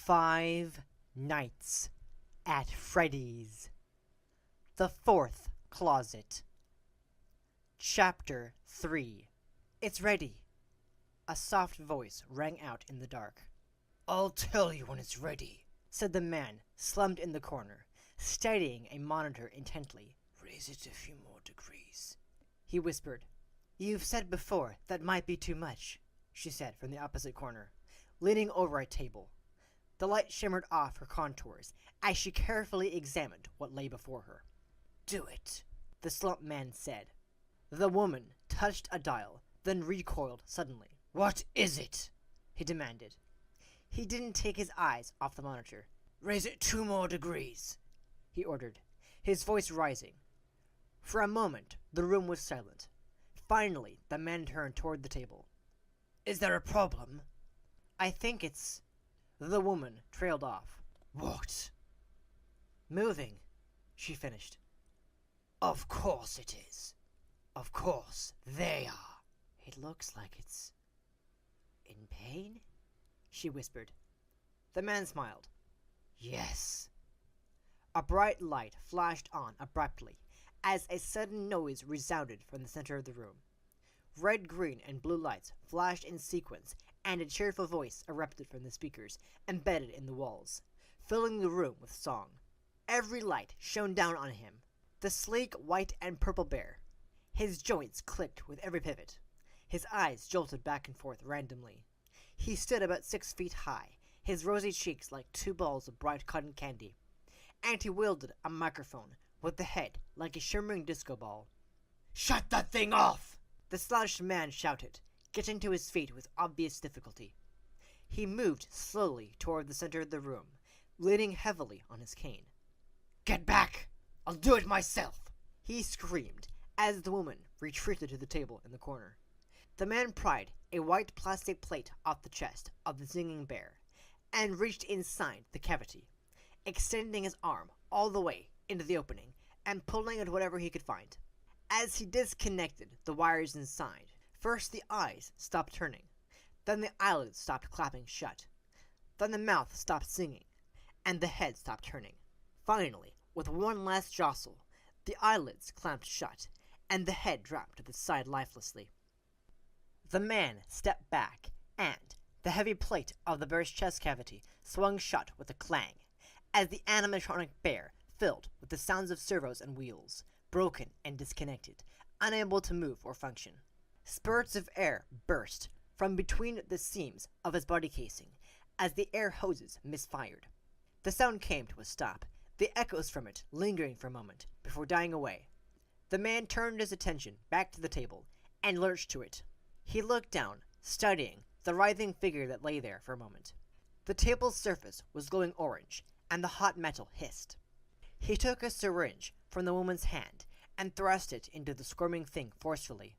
Five Nights at Freddy's. The Fourth Closet. Chapter 3. It's ready. A soft voice rang out in the dark. "I'll tell you when it's ready," said the man, slumped in the corner, studying a monitor intently. "Raise it a few more degrees," he whispered. "You've said before that might be too much," she said from the opposite corner, leaning over a table. The light shimmered off her contours as she carefully examined what lay before her. "Do it," the slumped man said. The woman touched a dial, then recoiled suddenly. "What is it?" he demanded. He didn't take his eyes off the monitor. "Raise it 2 more degrees," he ordered, his voice rising. For a moment, the room was silent. Finally, the man turned toward the table. "Is there a problem?" "I think it's—" The woman trailed off. "What?" "Moving," she finished. "Of course it is. Of course they are." "It looks like it's in pain," she whispered. The man smiled. "Yes." A bright light flashed on abruptly as a sudden noise resounded from the center of the room. Red, green, and blue lights flashed in sequence, and a cheerful voice erupted from the speakers embedded in the walls, filling the room with song. Every light shone down on him, the sleek white and purple bear. His joints clicked with every pivot. His eyes jolted back and forth randomly. He stood about 6 feet high, his rosy cheeks like 2 balls of bright cotton candy, and he wielded a microphone with the head like a shimmering disco ball. "Shut that thing off!" the slouched man shouted, getting to his feet with obvious difficulty. He moved slowly toward the center of the room, leaning heavily on his cane. "Get back! I'll do it myself!" he screamed as the woman retreated to the table in the corner. The man pried a white plastic plate off the chest of the singing bear and reached inside the cavity, extending his arm all the way into the opening and pulling at whatever he could find. As he disconnected the wires inside, first the eyes stopped turning, then the eyelids stopped clapping shut, then the mouth stopped singing, and the head stopped turning. Finally, with one last jostle, the eyelids clamped shut, and the head dropped to the side lifelessly. The man stepped back, and the heavy plate of the bear's chest cavity swung shut with a clang, as the animatronic bear filled with the sounds of servos and wheels, broken and disconnected, unable to move or function. Spurts of air burst from between the seams of his body casing as the air hoses misfired. The sound came to a stop, the echoes from it lingering for a moment before dying away. The man turned his attention back to the table and lurched to it. He looked down, studying the writhing figure that lay there for a moment. The table's surface was glowing orange, and the hot metal hissed. He took a syringe from the woman's hand and thrust it into the squirming thing forcefully.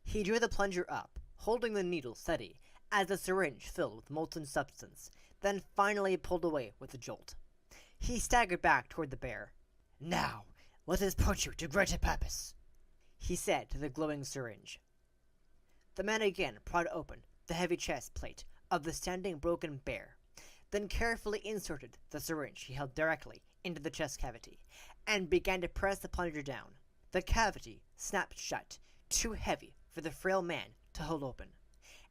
He drew the plunger up, holding the needle steady as the syringe filled with molten substance, then finally pulled away with a jolt. He staggered back toward the bear. "Now, let us put you to greater purpose," he said to the glowing syringe. The man again pried open the heavy chest plate of the standing broken bear, then carefully inserted the syringe he held directly into the chest cavity, and began to press the plunger down. The cavity snapped shut, too heavy for the frail man to hold open,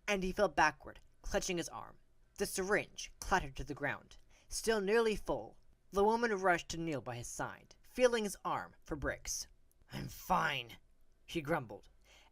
and he fell backward, clutching his arm. The syringe clattered to the ground, still nearly full. The woman rushed to kneel by his side, feeling his arm for bricks. "I'm fine," he grumbled,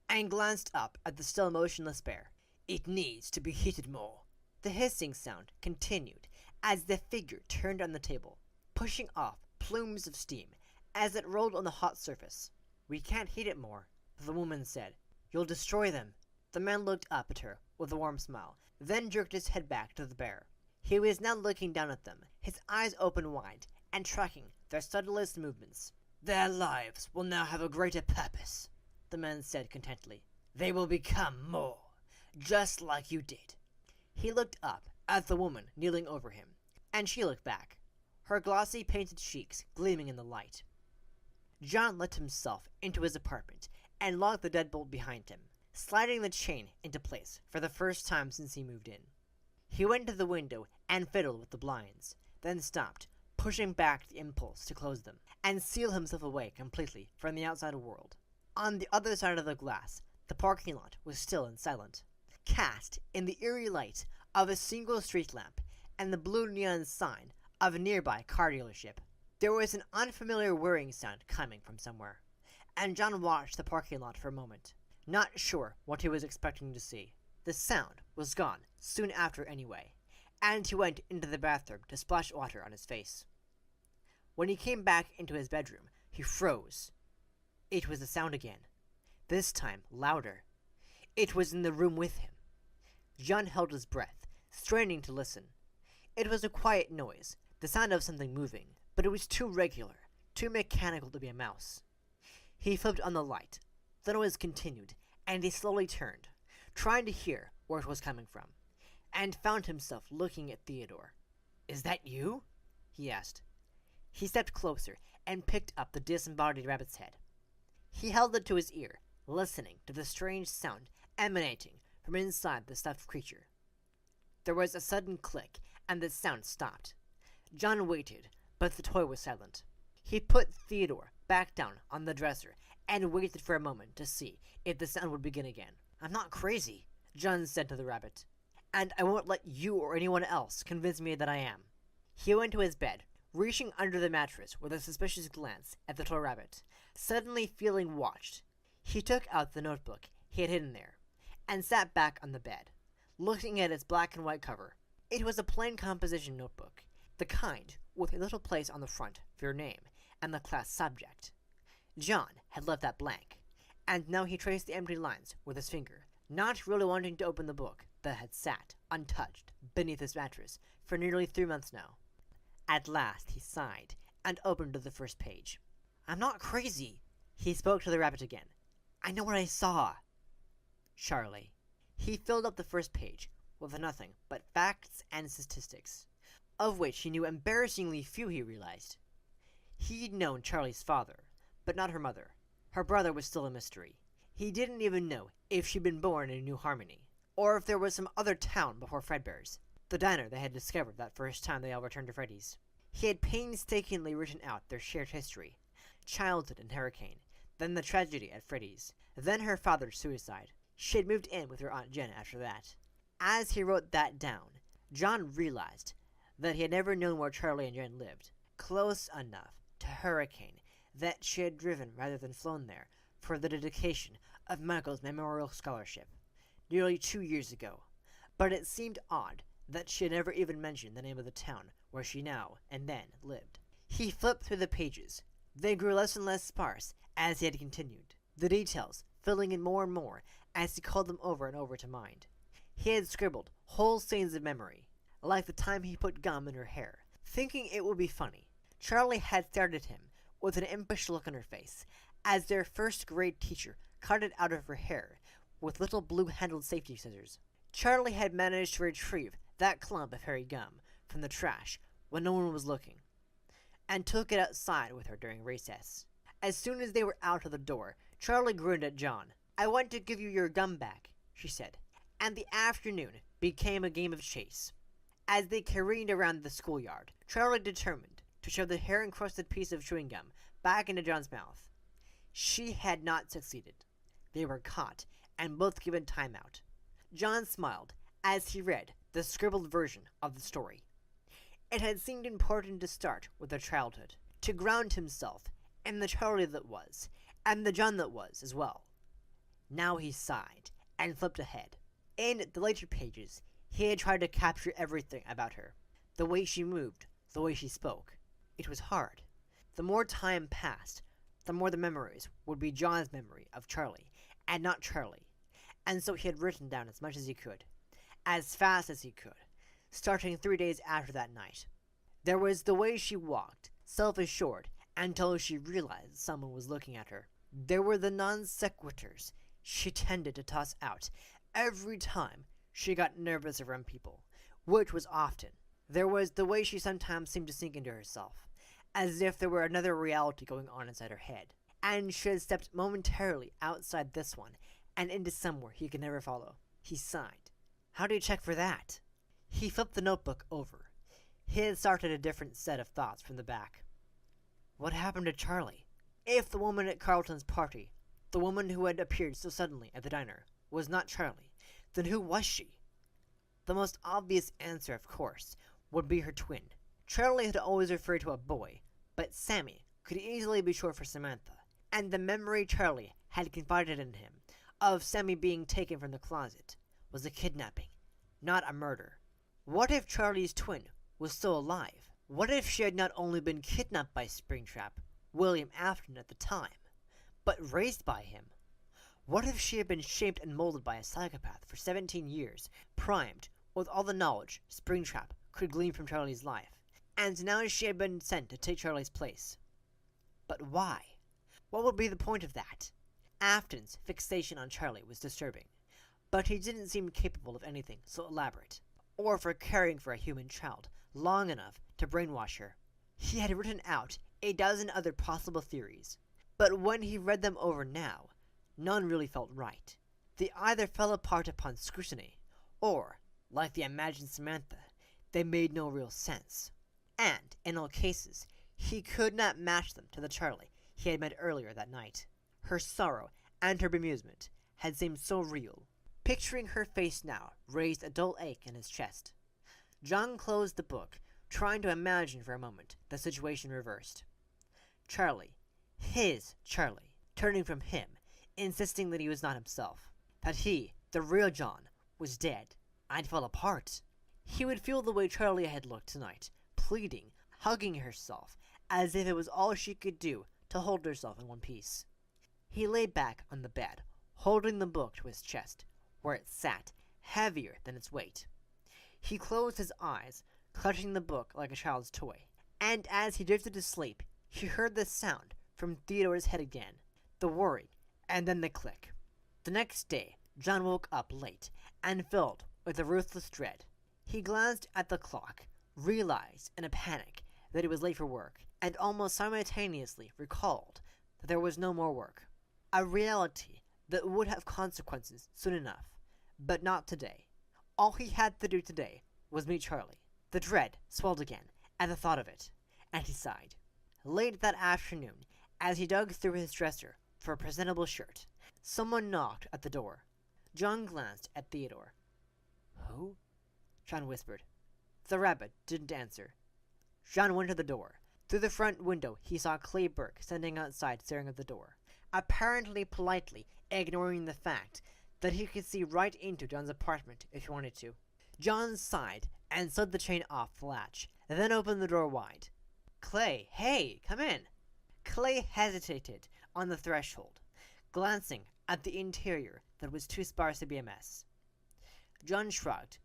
and glanced up at the still motionless bear. "It needs to be heated more." The hissing sound continued as the figure turned on the table, pushing off plumes of steam as it rolled on the hot surface. "We can't heat it more," the woman said. "You'll destroy them." The man looked up at her with a warm smile, then jerked his head back to the bear. He was now looking down at them, his eyes open wide and tracking their subtlest movements. "Their lives will now have a greater purpose," the man said contentedly. "They will become more, just like you did." He looked up at the woman kneeling over him, and she looked back, her glossy painted cheeks gleaming in the light. John let himself into his apartment and locked the deadbolt behind him, sliding the chain into place for the first time since he moved in. He went to the window and fiddled with the blinds, then stopped, pushing back the impulse to close them, and seal himself away completely from the outside world. On the other side of the glass, the parking lot was still and silent, cast in the eerie light of a single street lamp and the blue neon sign of a nearby car dealership. There was an unfamiliar whirring sound coming from somewhere, and John watched the parking lot for a moment, not sure what he was expecting to see. The sound was gone soon after anyway, and he went into the bathroom to splash water on his face. When he came back into his bedroom, he froze. It was the sound again, this time louder. It was in the room with him. John held his breath, straining to listen. It was a quiet noise, the sound of something moving, but it was too regular, too mechanical to be a mouse. He flipped on the light. The noise continued, and he slowly turned, trying to hear where it was coming from, and found himself looking at Theodore. "Is that you?" he asked. He stepped closer and picked up the disembodied rabbit's head. He held it to his ear, listening to the strange sound emanating from inside the stuffed creature. There was a sudden click, and the sound stopped. John waited, but the toy was silent. He put Theodore back down on the dresser and waited for a moment to see if the sound would begin again. "I'm not crazy," John said to the rabbit, "and I won't let you or anyone else convince me that I am." He went to his bed, reaching under the mattress with a suspicious glance at the toy rabbit, suddenly feeling watched. He took out the notebook he had hidden there, and sat back on the bed, looking at its black and white cover. It was a plain composition notebook, the kind with a little place on the front for your name and the class subject. John had left that blank, and now he traced the empty lines with his finger, not really wanting to open the book that had sat, untouched, beneath his mattress for nearly 3 months now. At last he sighed and opened to the first page. "I'm not crazy," he spoke to the rabbit again. "I know what I saw." Charlie. He filled up the first page with nothing but facts and statistics, of which he knew embarrassingly few, he realized. He'd known Charlie's father, but not her mother. Her brother was still a mystery. He didn't even know if she'd been born in New Harmony, or if there was some other town before Fredbear's, the diner they had discovered that first time they all returned to Freddy's. He had painstakingly written out their shared history, childhood and Hurricane, then the tragedy at Freddy's, then her father's suicide. She had moved in with her Aunt Jen after that. As he wrote that down, John realized that he had never known where Charlie and Jen lived, close enough to Hurricane that she had driven rather than flown there for the dedication of Michael's memorial scholarship, nearly 2 years ago. But it seemed odd that she had never even mentioned the name of the town where she now and then lived. He flipped through the pages. They grew less and less sparse as he had continued, the details filling in more and more as he called them over and over to mind. He had scribbled whole scenes of memory, like the time he put gum in her hair, thinking it would be funny. Charlie had stared at him with an impish look on her face, as their first-grade teacher cut it out of her hair with little blue-handled safety scissors. Charlie had managed to retrieve that clump of hairy gum from the trash when no one was looking, and took it outside with her during recess. As soon as they were out of the door, Charlie grinned at John. "I want to give you your gum back," she said, and the afternoon became a game of chase. As they careened around the schoolyard, Charlie determined to shove the hair-encrusted piece of chewing gum back into John's mouth. She had not succeeded. They were caught, and both given time out. John smiled as he read the scribbled version of the story. It had seemed important to start with their childhood, to ground himself in the Charlie that was, and the John that was as well. Now he sighed and flipped ahead. In the later pages, he had tried to capture everything about her, the way she moved, the way she spoke. It was hard. The more time passed, the more the memories would be John's memory of Charlie, and not Charlie, and so he had written down as much as he could, as fast as he could, starting 3 days after that night. There was the way she walked, self-assured, until she realized someone was looking at her. There were the non-sequiturs she tended to toss out every time she got nervous around people, which was often. There was the way she sometimes seemed to sink into herself, as if there were another reality going on inside her head, and she had stepped momentarily outside this one and into somewhere he could never follow. He sighed. "How do you check for that?" He flipped the notebook over. He had started a different set of thoughts from the back. What happened to Charlie? If the woman at Carlton's party, the woman who had appeared so suddenly at the diner, was not Charlie, then who was she? The most obvious answer, of course, would be her twin. Charlie had always referred to a boy, but Sammy could easily be short for Samantha, and the memory Charlie had confided in him of Sammy being taken from the closet was a kidnapping, not a murder. What if Charlie's twin was still alive? What if she had not only been kidnapped by Springtrap, William Afton at the time, but raised by him? What if she had been shaped and molded by a psychopath for 17 years, primed with all the knowledge Springtrap could glean from Charlie's life, and now she had been sent to take Charlie's place? But why? What would be the point of that? Afton's fixation on Charlie was disturbing, but he didn't seem capable of anything so elaborate, or for caring for a human child long enough to brainwash her. He had written out a dozen other possible theories, but when he read them over now, none really felt right. They either fell apart upon scrutiny, or, like the imagined Samantha, they made no real sense. And, in all cases, he could not match them to the Charlie he had met earlier that night. Her sorrow and her bemusement had seemed so real. Picturing her face now raised a dull ache in his chest. John closed the book, trying to imagine for a moment the situation reversed. Charlie, his Charlie, turning from him, insisting that he was not himself, that he, the real John, was dead, and fell apart. He would feel the way Charlie had looked tonight, pleading, hugging herself, as if it was all she could do to hold herself in one piece. He lay back on the bed, holding the book to his chest, where it sat, heavier than its weight. He closed his eyes, clutching the book like a child's toy, and as he drifted to sleep, he heard the sound from Theodore's head again, the worry, and then the click. The next day, John woke up late and filled with a ruthless dread. He glanced at the clock, realized in a panic that he was late for work, and almost simultaneously recalled that there was no more work. A reality that would have consequences soon enough, but not today. All he had to do today was meet Charlie. The dread swelled again at the thought of it, and he sighed. Late that afternoon, as he dug through his dresser for a presentable shirt, someone knocked at the door. John glanced at Theodore. "Who?" John whispered. The rabbit didn't answer. John went to the door. Through the front window, he saw Clay Burke standing outside staring at the door, apparently politely ignoring the fact that he could see right into John's apartment if he wanted to. John sighed and slid the chain off the latch, then opened the door wide. "Clay, hey, come in." Clay hesitated on the threshold, glancing at the interior that was too sparse to be a mess. John shrugged.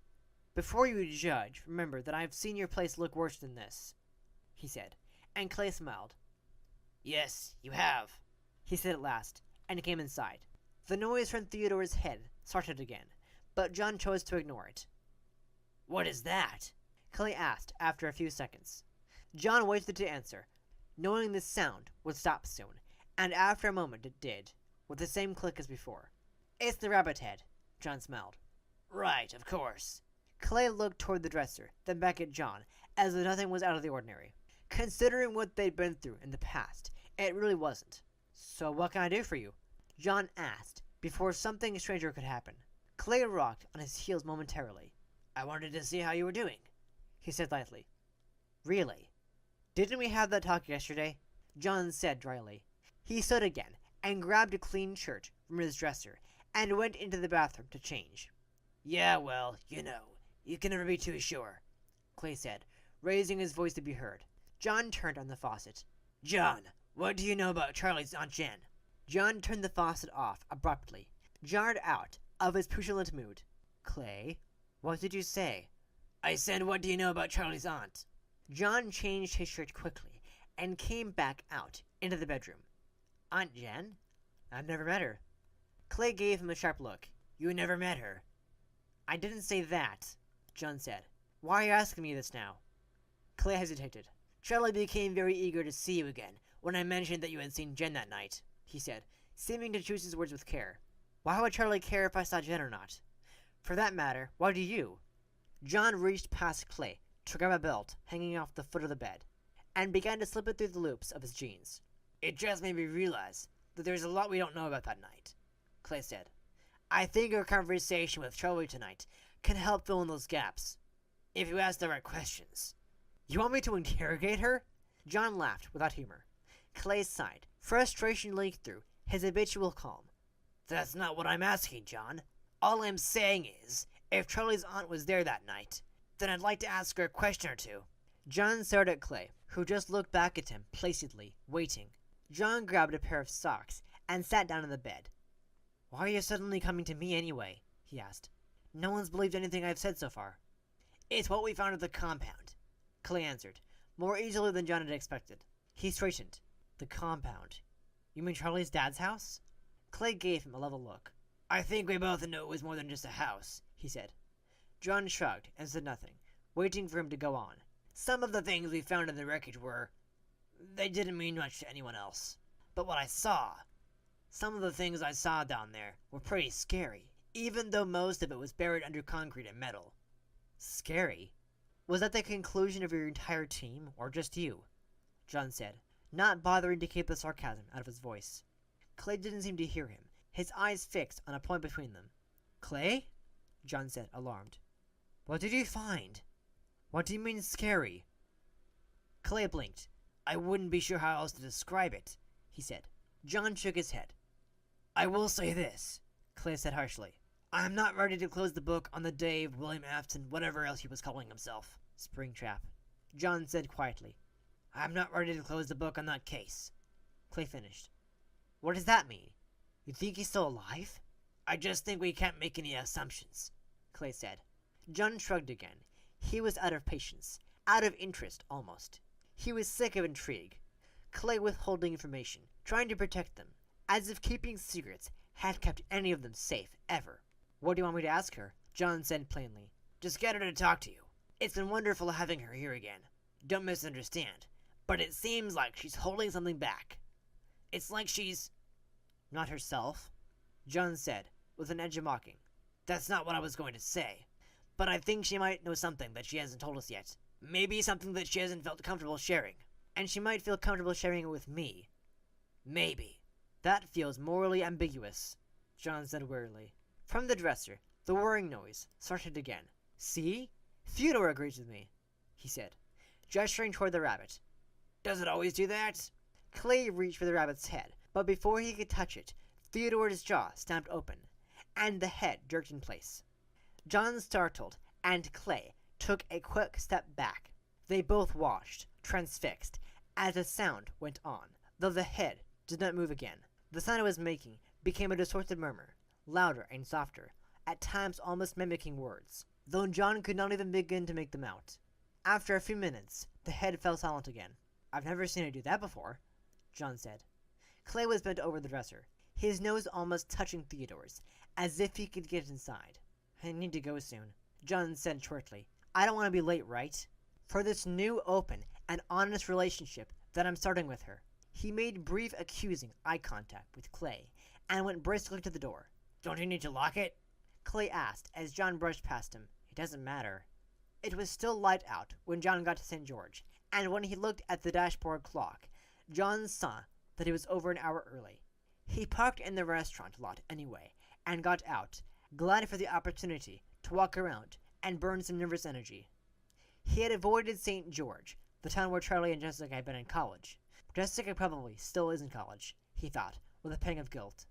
"Before you judge, remember that I've seen your place look worse than this," he said, and Clay smiled. "Yes, you have," he said at last, and came inside. The noise from Theodore's head started again, but John chose to ignore it. "What is that?" Clay asked after a few seconds. John waited to answer, knowing the sound would stop soon, and after a moment it did, with the same click as before. "It's the rabbit head," John smiled. "Right, of course." Clay looked toward the dresser, then back at John, as though nothing was out of the ordinary. Considering what they'd been through in the past, it really wasn't. "So what can I do for you?" John asked, before something stranger could happen. Clay rocked on his heels momentarily. "I wanted to see how you were doing," he said lightly. "Really? Didn't we have that talk yesterday?" John said dryly. He stood again and grabbed a clean shirt from his dresser and went into the bathroom to change. "Yeah, well, you can never be too sure," Clay said, raising his voice to be heard. John turned on the faucet. "John, what do you know about Charlie's Aunt Jen?" John turned the faucet off abruptly, jarred out of his petulant mood. "Clay, what did you say?" "I said, what do you know about Charlie's aunt?" John changed his shirt quickly and came back out into the bedroom. "Aunt Jen? I've never met her." Clay gave him a sharp look. "You never met her?" "I didn't say that," John said. "Why are you asking me this now?" Clay hesitated. "Charlie became very eager to see you again when I mentioned that you had seen Jen that night," he said, seeming to choose his words with care. "Why would Charlie care if I saw Jen or not? For that matter, why do you?" John reached past Clay to grab a belt hanging off the foot of the bed, and began to slip it through the loops of his jeans. "It just made me realize that there's a lot we don't know about that night," Clay said. "I think our conversation with Charlie tonight can help fill in those gaps, if you ask the right questions." "You want me to interrogate her?" John laughed without humor. Clay sighed. Frustration leaked through his habitual calm. "That's not what I'm asking, John. All I'm saying is, if Charlie's aunt was there that night, then I'd like to ask her a question or two." John stared at Clay, who just looked back at him placidly, waiting. John grabbed a pair of socks and sat down on the bed. "Why are you suddenly coming to me anyway?" he asked. "No one's believed anything I've said so far." "It's what we found at the compound," Clay answered, more easily than John had expected. He straightened. "The compound? You mean Charlie's dad's house?" Clay gave him a level look. "I think we both know it was more than just a house," he said. John shrugged and said nothing, waiting for him to go on. "Some of the things we found in the wreckage they didn't mean much to anyone else. But some of the things I saw down there were pretty scary, even though most of it was buried under concrete and metal." "Scary? Was that the conclusion of your entire team, or just you?" John said, not bothering to keep the sarcasm out of his voice. Clay didn't seem to hear him, his eyes fixed on a point between them. "Clay?" John said, alarmed. "What did you find? What do you mean scary?" Clay blinked. "I wouldn't be sure how else to describe it," he said. John shook his head. "I will say this," Clay said harshly. "I'm not ready to close the book on the day of William Afton, whatever else he was calling himself. Springtrap." John said quietly. "I'm not ready to close the book on that case." Clay finished. "What does that mean? You think he's still alive?" "I just think we can't make any assumptions," Clay said. John shrugged again. He was out of patience, out of interest almost. He was sick of intrigue. Clay withholding information, trying to protect them, as if keeping secrets had kept any of them safe, ever. "What do you want me to ask her?" John said plainly. "Just get her to talk to you. It's been wonderful having her here again. Don't misunderstand, but it seems like she's holding something back. It's like she's—" "Not herself?" John said, with an edge of mocking. "That's not what I was going to say, but I think she might know something that she hasn't told us yet. Maybe something that she hasn't felt comfortable sharing. And she might feel comfortable sharing it with me. Maybe." "That feels morally ambiguous," John said wearily. From the dresser, the whirring noise started again. "See? Theodore agrees with me," he said, gesturing toward the rabbit. "Does it always do that?" Clay reached for the rabbit's head, but before he could touch it, Theodore's jaw snapped open, and the head jerked in place. John startled, and Clay took a quick step back. They both watched, transfixed, as the sound went on, though the head did not move again. The sound it was making became a distorted murmur, louder and softer, at times almost mimicking words, though John could not even begin to make them out. After a few minutes, the head fell silent again. "I've never seen it do that before," John said. Clay was bent over the dresser, his nose almost touching Theodore's, as if he could get inside. "I need to go soon," John said shortly. "I don't want to be late, right? For this new, open, and honest relationship that I'm starting with her." He made brief, accusing eye contact with Clay, and went briskly to the door. "Don't you need to lock it?" Clay asked, as John brushed past him. "It doesn't matter." It was still light out when John got to St. George, and when he looked at the dashboard clock, John saw that it was over an hour early. He parked in the restaurant lot anyway, and got out, glad for the opportunity to walk around and burn some nervous energy. He had avoided St. George, the town where Charlie and Jessica had been in college. Jessica probably still is in college, he thought, with a pang of guilt.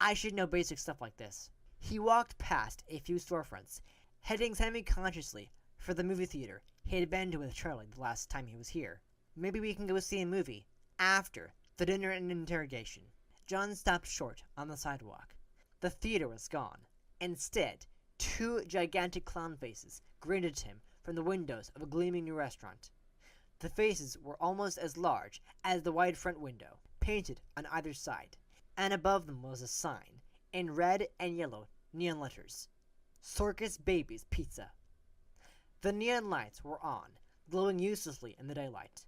I should know basic stuff like this. He walked past a few storefronts, heading semi-consciously for the movie theater he had been to with Charlie the last time he was here. Maybe we can go see a movie after the dinner and interrogation. John stopped short on the sidewalk. The theater was gone. Instead, two gigantic clown faces grinned at him from the windows of a gleaming new restaurant. The faces were almost as large as the wide front window, painted on either side, and above them was a sign, in red and yellow neon letters, "Circus Babies Pizza." The neon lights were on, glowing uselessly in the daylight.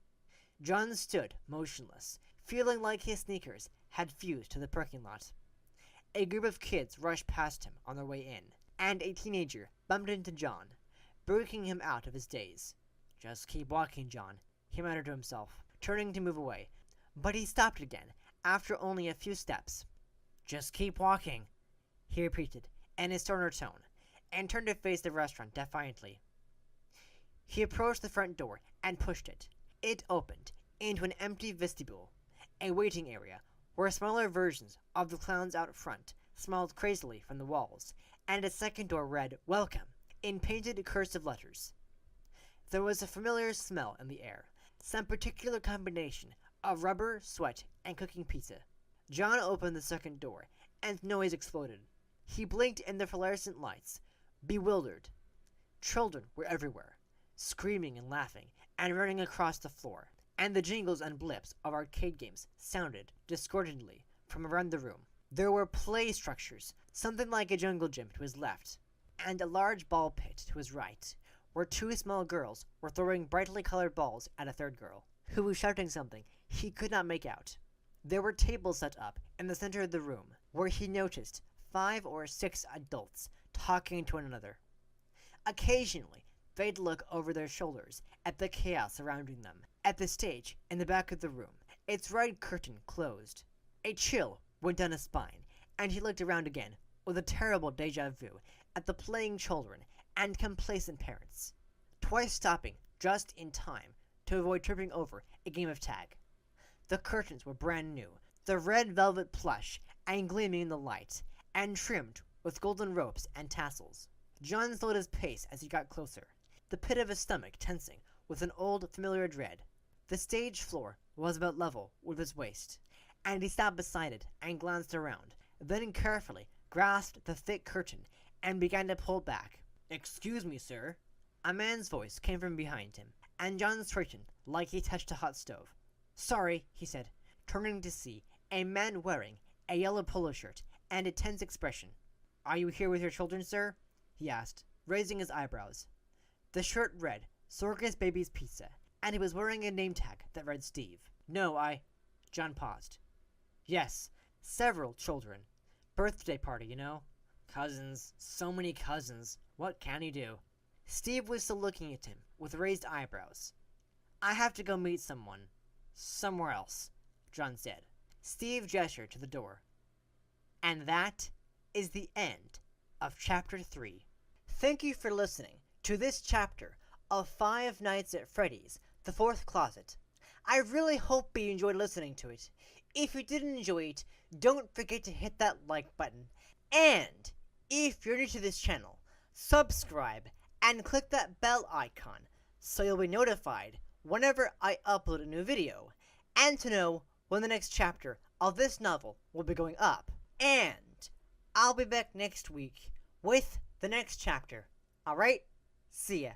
John stood motionless, feeling like his sneakers had fused to the parking lot. A group of kids rushed past him on their way in, and a teenager bumped into John, breaking him out of his daze. "Just keep walking, John," he muttered to himself, turning to move away. But he stopped again, after only a few steps. "Just keep walking," he repeated, in a sterner tone, and turned to face the restaurant defiantly. He approached the front door and pushed it. It opened into an empty vestibule, a waiting area where smaller versions of the clowns out front smiled crazily from the walls, and a second door read "Welcome" in painted cursive letters. There was a familiar smell in the air, some particular combination of rubber, sweat, and cooking pizza. John opened the second door, and noise exploded. He blinked in the fluorescent lights, bewildered. Children were everywhere, screaming and laughing, and running across the floor, and the jingles and blips of arcade games sounded discordantly from around the room. There were play structures, something like a jungle gym to his left, and a large ball pit to his right, where two small girls were throwing brightly colored balls at a third girl, who was shouting something he could not make out. There were tables set up in the center of the room, where he noticed 5 or 6 adults talking to one another. Occasionally, they'd look over their shoulders at the chaos surrounding them. At the stage in the back of the room, its red curtain closed. A chill went down his spine, and he looked around again with a terrible deja vu at the playing children and complacent parents, twice stopping just in time to avoid tripping over a game of tag. The curtains were brand new, the red velvet plush and gleaming in the light, and trimmed with golden ropes and tassels. John slowed his pace as he got closer, the pit of his stomach tensing with an old familiar dread. The stage floor was about level with his waist, and he stopped beside it and glanced around, then carefully grasped the thick curtain and began to pull back. "Excuse me, sir." A man's voice came from behind him, and John straightened like he touched a hot stove. "Sorry," he said, turning to see a man wearing a yellow polo shirt and a tense expression. "Are you here with your children, sir?" he asked, raising his eyebrows. The shirt read Circus Baby's Pizza, and he was wearing a name tag that read Steve. "No, John paused. "Yes, several children. Birthday party, you know. Cousins, so many cousins. What can he do?" Steve was still looking at him with raised eyebrows. "I have to go meet someone. Somewhere else," John said. Steve gestured to the door. And that is the end of Chapter 3. Thank you for listening to this chapter of Five Nights at Freddy's, The Fourth Closet. I really hope you enjoyed listening to it. If you didn't enjoy it, don't forget to hit that like button. And if you're new to this channel, subscribe and click that bell icon so you'll be notified whenever I upload a new video, and to know when the next chapter of this novel will be going up. And I'll be back next week with the next chapter. Alright? See ya.